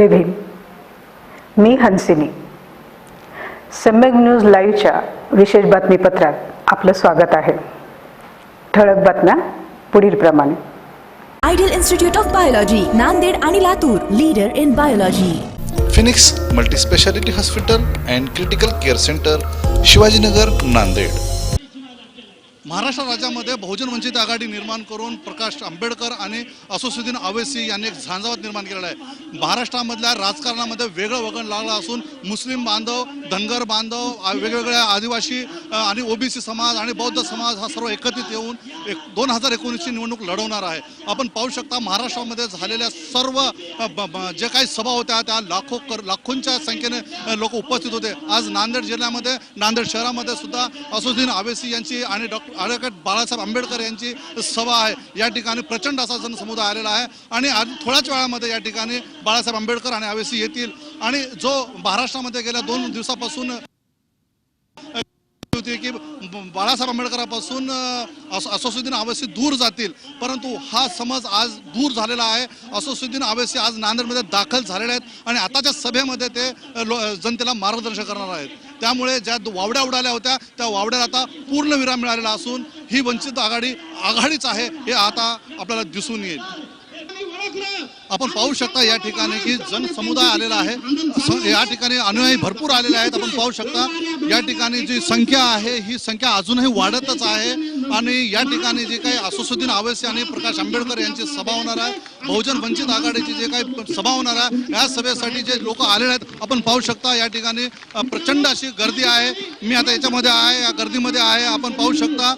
जय भीम. मी हंसिनी. सम्यक न्यूज लाईव्हच्या विशेष बातमीपत्रात आपलं स्वागत आहे. ठळक बातम्या पुढील प्रमाणे. Ideal institute of biology Nanded आणि Latur, leader in biology. Phoenix multispeciality hospital and critical care centre, Shivajinagar, Nanded. Maharashtra राज्यामध्ये बहुजन वंचित आघाडी निर्माण करून प्रकाश आंबेडकर आणि असदुद्दीन ओवैसी यांनी एक झंझावात निर्माण केलेला आहे. महाराष्ट्रामधल्या राजकारणामध्ये वेगळं वळण लागलं असून मुस्लिम बांधव, धनगर बांधव, वेगवेगळ्या आदिवासी आणि ओबीसी समाज आणि बौद्ध समाज हा सर्व एकत्रित येऊन 2019ची निवडणूक लढवणार आहे. आपण पाहू शकता महाराष्ट्रामध्ये झालेल्या सर्व जे काही सभा होत्या त्या लाखोंच्या संख्येने लोक उपस्थित होते. आज नांदेड जिल्ह्यामध्ये, नांदेड शहरामध्ये सुद्धा असदुद्दीन ओवैसी यांची आणि ॲडव्होकेट बाळासाहेब आंबेडकर यांची सभा आहे. या ठिकाणी प्रचंड असा जनसमुदाय आलेला आहे आणि आज थोड्याच वेळामध्ये या ठिकाणी बाळासाहेब आंबेडकर आणि ओवैसी येतील. आणि जो महाराष्ट्रामध्ये गेल्या 2 दिवसापासून होती की बाळासाहेब आंबेडकरांपासून असदुद्दीन ओवैसी दूर जातील, परंतु हा समज आज दूर झालेला आहे. असदुद्दीन ओवैसी आज नांदेडमध्ये दाखल झालेले आहेत आणि आताच्या सभेमध्ये ते जनतेला मार्गदर्शन करणार आहेत. त्यामुळे ज्या वावड्या उडाल्या होत्या त्या वावड्याला आता पूर्ण विराम मिळालेला असून ही वंचित आघाडीच आहे हे आता आपल्याला दिसून येईल. आपण पाहू शकता या ठिकाणी की जनसमुदाय आलेला आहे. या ठिकाणी अनुयायी भरपूर आलेले आहेत. आपण पाहू शकता या ठिकाणी जी संख्या आहे ही संख्या अजूनही वाढतच आहे. आणि या ठिकाणी जे काही असदुद्दीन ओवैसी आणि प्रकाश आंबेडकर यांची सभा होणार आहे, बहुजन वंचित आघाडीची जे काही सभा होणार आहे, या सभेसाठी जे लोक आलेले आहेत आपण पाहू शकता. या ठिकाणी प्रचंड अशी गर्दी आहे. मी आता याच्यामध्ये आहे, या गर्दीमध्ये आहे. आपण पाहू शकता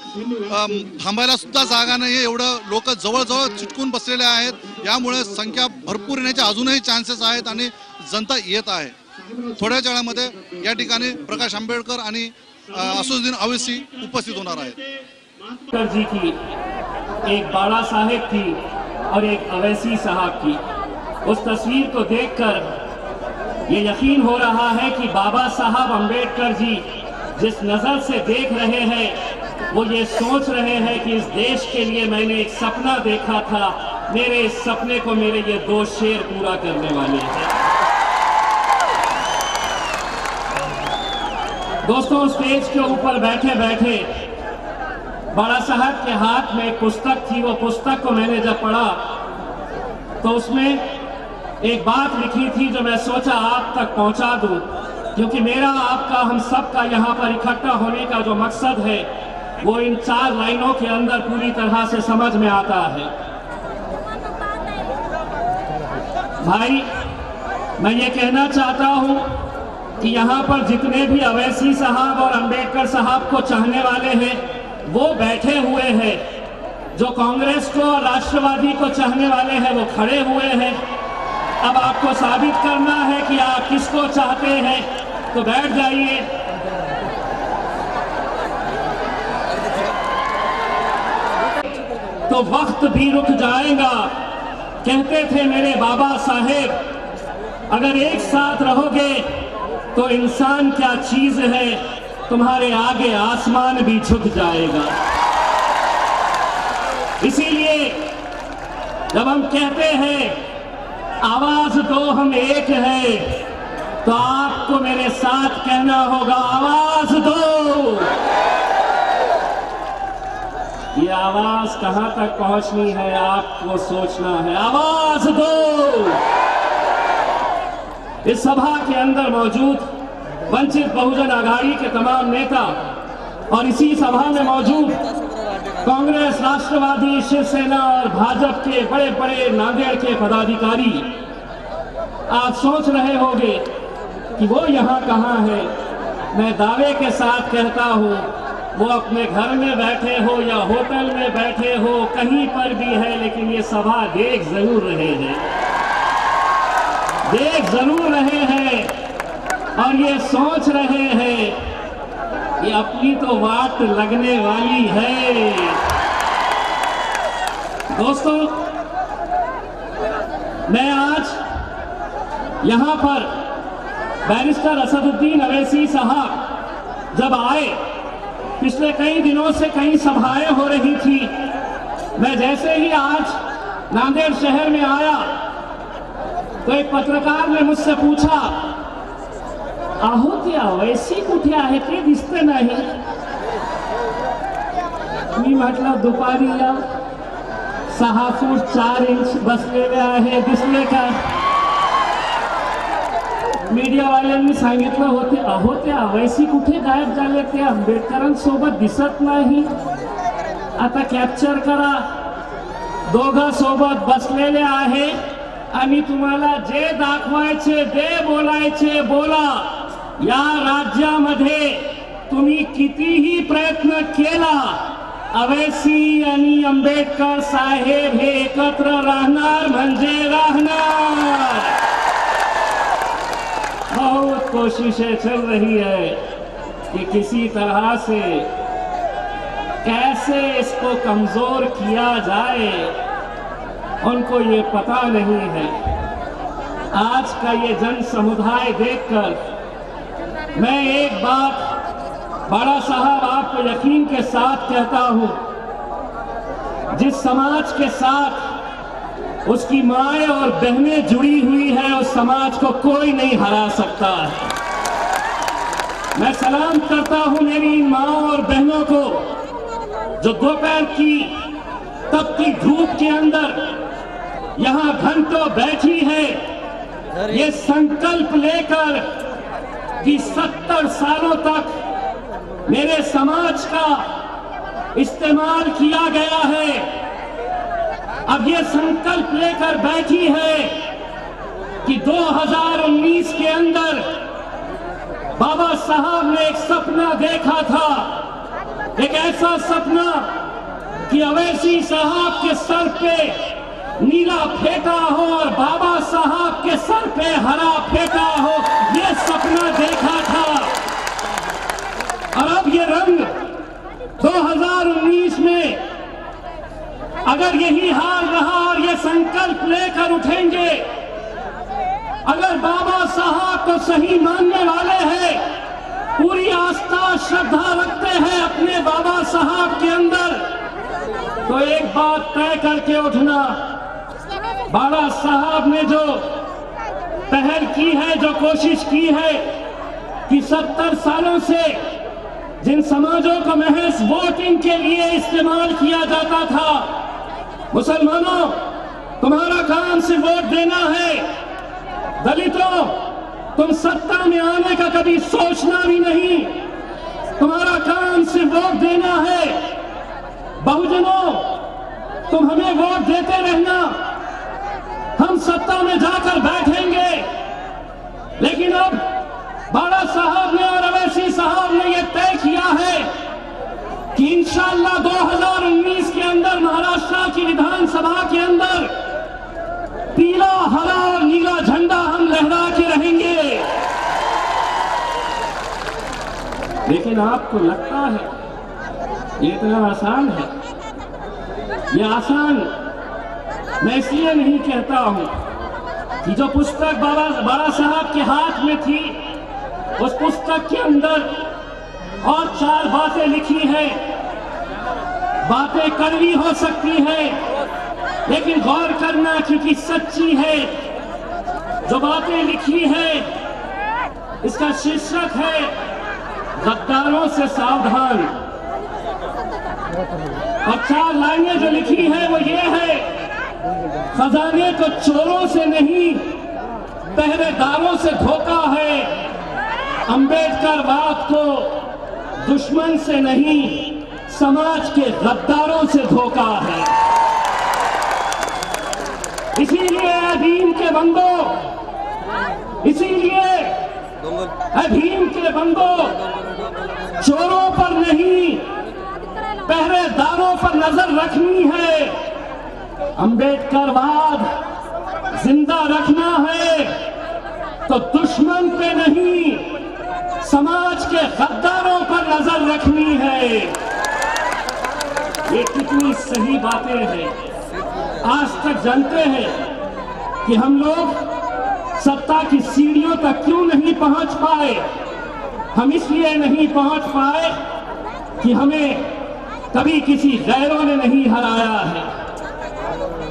थांबायला सुद्धा जागा नाही आहे, एवढं लोक जवळजवळ चिटकून बसलेले आहेत. यामुळे संख्या भरपूर येण्याचे अजूनही चान्सेस आहेत आणि जनता येत आहे. थोड्याच वेळामध्ये या ठिकाणी प्रकाश आंबेडकर आणि असदुद्दीन ओवैसी उपस्थित होणार आहेत. जी की एक बाड़ा साहेब की और एक ओवैसी साहब की, उस तस्वीर को देखकर ये यकीन हो रहा है कि बाबा साहब अम्बेडकर जी जिस नजर से देख रहे हैं वो ये सोच रहे हैं कि इस देश के लिए मैंने एक सपना देखा था, मेरे इस सपने को मेरे ये 2 शेर पूरा करने वाले हैं. दोस्तों, स्टेज के ऊपर बैठे बैठे बाड़ा साहब के हाथ में एक पुस्तक थी. वो पुस्तक को मैंने जब पढ़ा तो उसमें एक बात लिखी थी जो मैं सोचा आप तक पहुंचा दूं, क्योंकि मेरा, आपका, हम सब का यहाँ पर इकट्ठा होने का जो मकसद है वो इन 4 लाइनों के अंदर पूरी तरह से समझ में आता है. भाई, मैं ये कहना चाहता हूं कि यहाँ पर जितने भी ओवैसी साहब और अंबेडकर साहब को चाहने वाले हैं वो बैठे हुए हैं. जो कांग्रेस को और राष्ट्रवादी को चाहने वाले हैं वो खड़े हुए हैं. अब आपको साबित करना है कि आप किसको चाहते हैं, तो बैठ जाइए. तो वक्त भी रुक जाएगा. कहते थे मेरे बाबा साहेब, अगर एक साथ रहोगे तो इंसान क्या चीज है, तुम्हारे आगे आसमान भी झुक जाएगा. इसीलिए जब हम कहते हैं आवाज दो हम एक है, तो आपको मेरे साथ कहना होगा आवाज दो. ये आवाज कहां तक पहुंचनी है आपको सोचना है. आवाज दो. इस सभा के अंदर मौजूद वंचित बहुजन आघाड़ी के तमाम नेता और इसी सभा में मौजूद कांग्रेस, राष्ट्रवादी, शिवसेना और भाजपा के बड़े बड़े नांदेड़ के पदाधिकारी आप सोच रहे होंगे कि वो यहाँ कहाँ है. मैं दावे के साथ कहता हूँ वो अपने घर में बैठे हो या होटल में बैठे हो, कहीं पर भी है, लेकिन ये सभा देख जरूर रहे हैं, देख जरूर रहे हैं और ये सोच रहे हैं कि अपनी तो वाट लगने वाली है. दोस्तों, मैं आज यहां पर बैरिस्टर असदुद्दीन ओवैसी साहब जब आए, पिछले कई दिनों से कई सभाएं हो रही थी. मैं जैसे ही आज नांदेड़ शहर में आया तो एक पत्रकार ने मुझसे पूछा, आहो त्या वैसी कुठे आहे ते दिसते नाही. मी म्हटलं दुपारी या 6 फूट 4 इंच बसलेले आहे, दिसले का? मीडियावाल्यांनी सांगितलं होते, अहो त्या वैसी कुठे गायब झाले, ते आंबेडकरांसोबत दिसत नाही. आता कॅप्चर करा, दोघं सोबत बसलेले आहे आणि तुम्हाला जे दाखवायचे ते बोलायचे बोला. या राज्यामध्ये तुम्ही कितीही प्रयत्न केला, अवैसी आणि आंबेडकर साहेब हे एकत्र राहणार म्हणजे राहणार. बहुत कोशिशें चल रही है कि किसी तरह से कैसे इसको कमजोर किया जाए, उनको ये पता नहीं है. आज का ये जन समुदाय देखकर मैं एक बात बड़ा साहब आपको यकीन के साथ कहता हूं, जिस समाज के साथ उसकी माएं और बहनें जुड़ी हुई है, उस समाज को कोई नहीं हरा सकता है. मैं सलाम करता हूं मेरी इन माओं और बहनों को जो दोपहर की तपती धूप के अंदर यहां घंटों बैठी है, ये संकल्प लेकर कि 70 सालों तक मेरे समाज का इस्तेमाल किया गया है. अब ये संकल्प लेकर बैठी है कि 2019 के अंदर बाबा साहब ने एक सपना देखा था, एक ऐसा सपना कि अवैसी साहब के सर पे नीला फेंटा हो और बाबा साहब के सर पे हरा फेंटा हो. ये सपना देखा था और अब ये रंग 2019 में अगर यही हाल रहा और ये संकल्प लेकर उठेंगे, अगर बाबा साहब को सही मानने वाले हैं, पूरी आस्था श्रद्धा रखते हैं अपने बाबा साहब के अंदर, तो एक बात तय करके उठना. बाबा साहब ने जो पहल की है, जो कोशिश की है कि 70 सालों से जिन समाजों को महज वोटिंग के लिए इस्तेमाल किया जाता था, मुसलमानों तुम्हारा काम सिर्फ वोट देना है, दलितों तुम सत्ता में आने का कभी सोचना भी नहीं, तुम्हारा काम सिर्फ वोट देना है, बहुजनों तुम हमें वोट देते रहना, हम सत्ता में जाकर बैठेंगे. लेकिन अब बाला साहब ने और अवैसी साहब ने यह तय किया है कि इंशाअल्लाह 2019 के अंदर महाराष्ट्र की विधानसभा के अंदर पीला, हरा और नीला झंडा हम लहरा के रहेंगे. लेकिन आपको लगता है ये इतना आसान है? ये आसान मैं इसलिए नहीं कहता हूं कि जो पुस्तक बाबा साहब के हाथ में थी, उस पुस्तक के अंदर और 4 बातें लिखी हैं. बातें कड़वी हो सकती है, लेकिन गौर करना क्योंकि सच्ची है. जो बातें लिखी है इसका शीर्षक है गद्दारों से सावधान, और 4 लाइनें जो लिखी है वो ये है, खजाने को चोरों से नहीं पहरेदारों से धोखा है, अंबेडकरवाद को दुश्मन से नहीं समाज के गद्दारों से धोखा है. इसीलिए भीम के बंदो, इसीलिए भीम के बंदो चोरों पर नहीं पहरेदारों पर नजर रखनी है. अंबेडकरवाद जिंदा रखना है तो दुश्मन पे नहीं समाज के गद्दारों पर नजर रखनी है. ये कितनी सही बातें हैं. आज तक जानते हैं कि हम लोग सत्ता की सीढ़ियों तक क्यों नहीं पहुंच पाए. हम इसलिए नहीं पहुंच पाए कि हमें कभी किसी गैरों ने नहीं हराया है.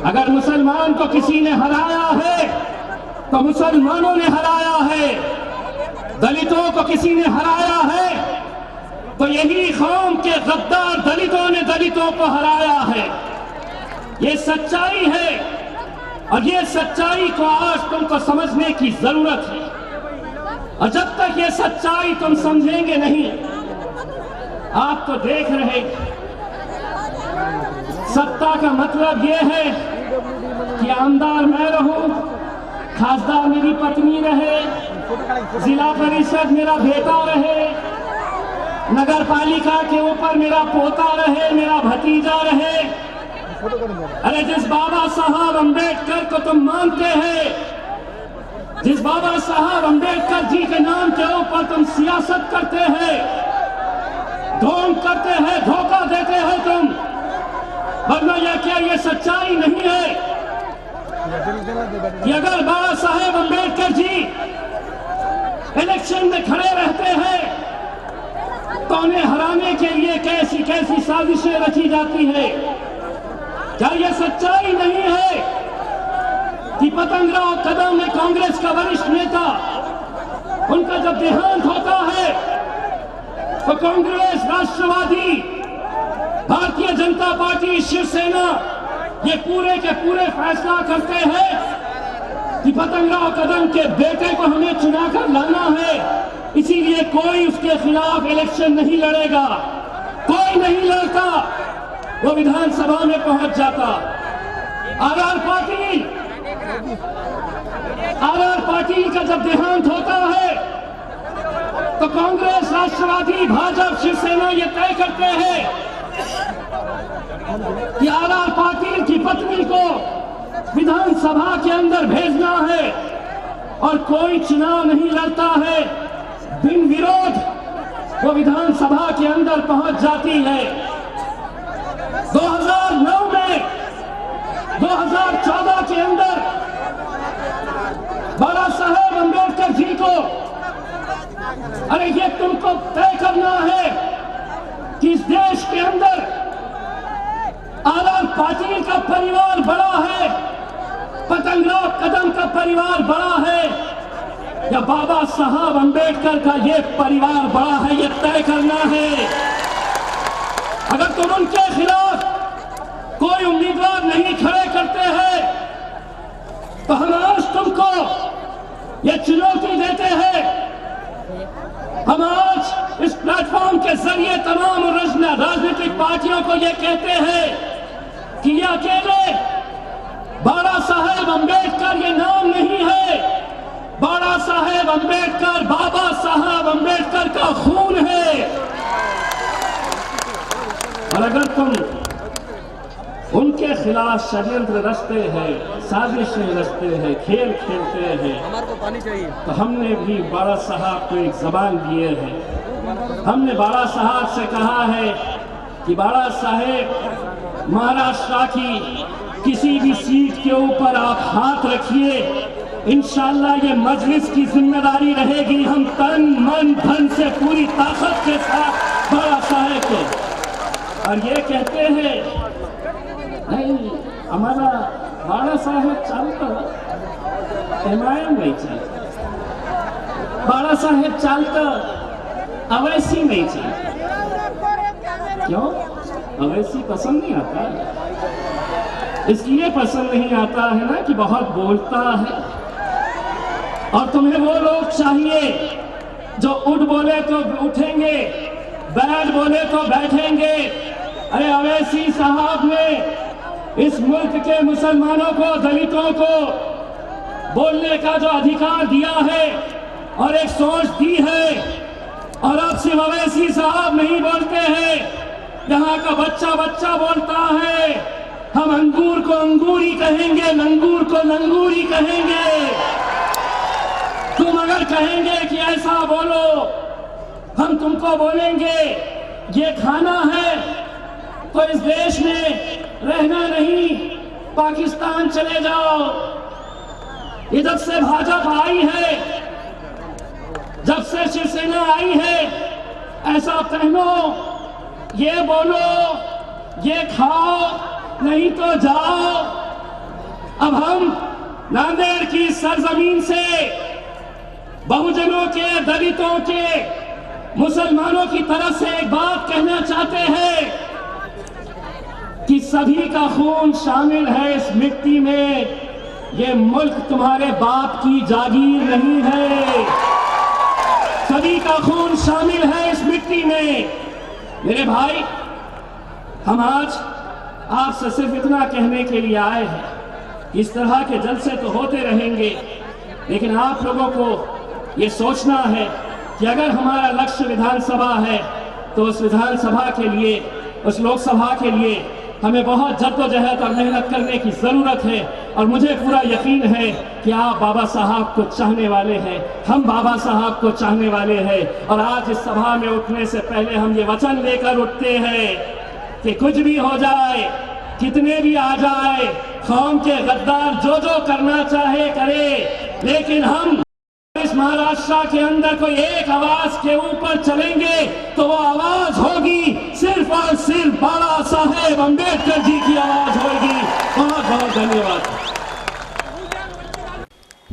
अगर मुसलमान को किसी ने हराया है तो मुसलमानों ने हराया है, दलितों को किसी ने हराया है तो यही कौम के गद्दार दलितों ने दलितों को हराया है। ये सच्चाई है और ये सच्चाई को आज तुमको समझने की जरूरत है। और जब तक ये सच्चाई तुम समझेंगे नहीं, आप तो देख रहे सत्ता का मतलब ये है कि आमदार मैं रहूं, खासदार मेरी पत्नी रहे, जिला परिषद मेरा बेटा रहे, नगर पालिका के ऊपर मेरा पोता रहे, मेरा भतीजा रहे। अरे जिस बाबा साहब अंबेडकर को तुम मानते हैं, जिस बाबा साहब अंबेडकर जी के नाम के ऊपर तुम सियासत करते हैं, ढोंग करते हैं, धोखा देते हैं तुम, वरना यह क्या ये सच्चाई नहीं है कि अगर बाबा साहेब अंबेडकर जी इलेक्शन में खड़े रहते हैं तो उन्हें हराने के लिए कैसी कैसी साजिशें रची जाती है? क्या यह सच्चाई नहीं है कि पतंगराव कदम में कांग्रेस का वरिष्ठ नेता, उनका जब देहांत होता है तो कांग्रेस, राष्ट्रवादी, भारतीय जनता पार्टी, शिवसेना ये पूरे के पूरे फैसला करते हैं कि पतंगराव कदम के बेटे को हमें चुना कर लाना है, इसीलिए कोई उसके खिलाफ इलेक्शन नहीं लड़ेगा। कोई नहीं लड़ता, वो विधानसभा में पहुंच जाता। आर पाटिल का जब देहांत होता है तो कांग्रेस, राष्ट्रवादी, भाजपा, शिवसेना ये तय करते हैं कि आर पाटिल की पत्नी को विधानसभा के अंदर भेजना है और कोई चुनाव नहीं लड़ता है, बिन विरोध वो विधानसभा के अंदर पहुंच जाती है। 2009 में 2014 के अंदर बाबा साहेब अंबेडकर जी को, अरे ये तुमको तय करना है कि इस देश के अंदर आर पाटिल का परिवार बड़ा है, पतंगराव कदम का परिवार बड़ा है, या बाबा साहब अंबेडकर का ये परिवार बड़ा है, ये तय करना है। अगर तुम उनके खिलाफ कोई उम्मीदवार नहीं खड़े करते हैं तो हम आज तुमको ये चुनौती देते हैं। हम आज इस प्लेटफॉर्म के जरिए तमाम राजनीतिक पार्टियों को ये कहते हैं कि ये अकेले बाबा साहेब अंबेडकर ये नाम नहीं है, बाबा साहेब अंबेडकर बाबा साहेब अंबेडकर का खून है। और अगर तुम उनके खिलाफ षड्यंत्र रचते हैं, साजिशें रचते हैं, खेल खेलते हैं, तो हमने भी बाबा साहब को एक जबान दिए हैं। हमने बाबा साहब से कहा है कि बाबा साहेब महाराष्ट्र की किसी भी सीट के ऊपर आप हाथ रखिए, इंशाल्लाह ये मजलिस की जिम्मेदारी रहेगी। हम तन मन धन से पूरी ताकत के साथ बाबा साहेब को, और ये कहते हैं नहीं हमारा बाबा साहेब चालता एमआईएम नहीं चलता, बाबा साहेब चालता अवैसी नहीं चलता। क्यों? अवैसी पसंद नहीं आता, इसलिए पसंद नहीं आता है ना कि बहुत बोलता है। और तुम्हें वो लोग चाहिए जो उठ बोले तो उठेंगे, बैठ बोले तो बैठेंगे। अरे अवैसी साहब ने इस मुल्क के मुसलमानों को, दलितों को बोलने का जो अधिकार दिया है और एक सोच दी है, और अब सिर्फ अवैसी साहब नहीं बोलते हैं, यहाँ का बच्चा बच्चा बोलता है। हम अंगूर को अंगूरी कहेंगे, लंगूर को लंगूरी कहेंगे। तुम अगर कहेंगे कि ऐसा बोलो, हम तुमको बोलेंगे ये खाना है तो इस देश में रहना नहीं, पाकिस्तान चले जाओ। ये जब से भाजपा आई है, जब से शिवसेना आई है, ऐसा पहनो, ये बोलो, ये खाओ, नहीं तो जाओ। अब हम नांदेड़ की सरजमीन से बहुजनों के, दलितों के, मुसलमानों की तरफ से एक बात कहना चाहते हैं कि सभी का खून शामिल है इस मिट्टी में। ये मुल्क तुम्हारे बाप की जागीर नहीं है, सभी का खून शामिल है इस मिट्टी में। मेरे भाई, हम आज आपसे सिर्फ इतना कहने के लिए आए हैं, इस तरह के जलसे तो होते रहेंगे, लेकिन आप लोगों को ये सोचना है कि अगर हमारा लक्ष्य विधानसभा है तो उस विधानसभा के लिए, उस लोकसभा के लिए हमें बहुत जद्दोजहद और मेहनत करने की जरूरत है। और मुझे पूरा यकीन है कि आप बाबा साहब को चाहने वाले हैं, हम बाबा साहब को चाहने वाले हैं। और आज इस सभा में उठने से पहले हम ये वचन लेकर उठते हैं कि कुछ भी हो जाए, कितने भी आ जाए, कौम के गद्दार जो जो करना चाहे करे, लेकिन हम इस महाराष्ट्र के अंदर कोई एक आवाज के ऊपर चलेंगे तो वो आवाज होगी सिर्फ और सिर्फ बाबा साहेब अम्बेडकर जी की आवाज होगी। बहुत बहुत धन्यवाद।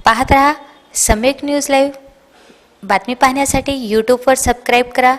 पाहत रहा सम्यक न्यूज लाईव्ह। बातमी पाहण्यासाठी यूट्यूबवर सबस्क्राईब करा,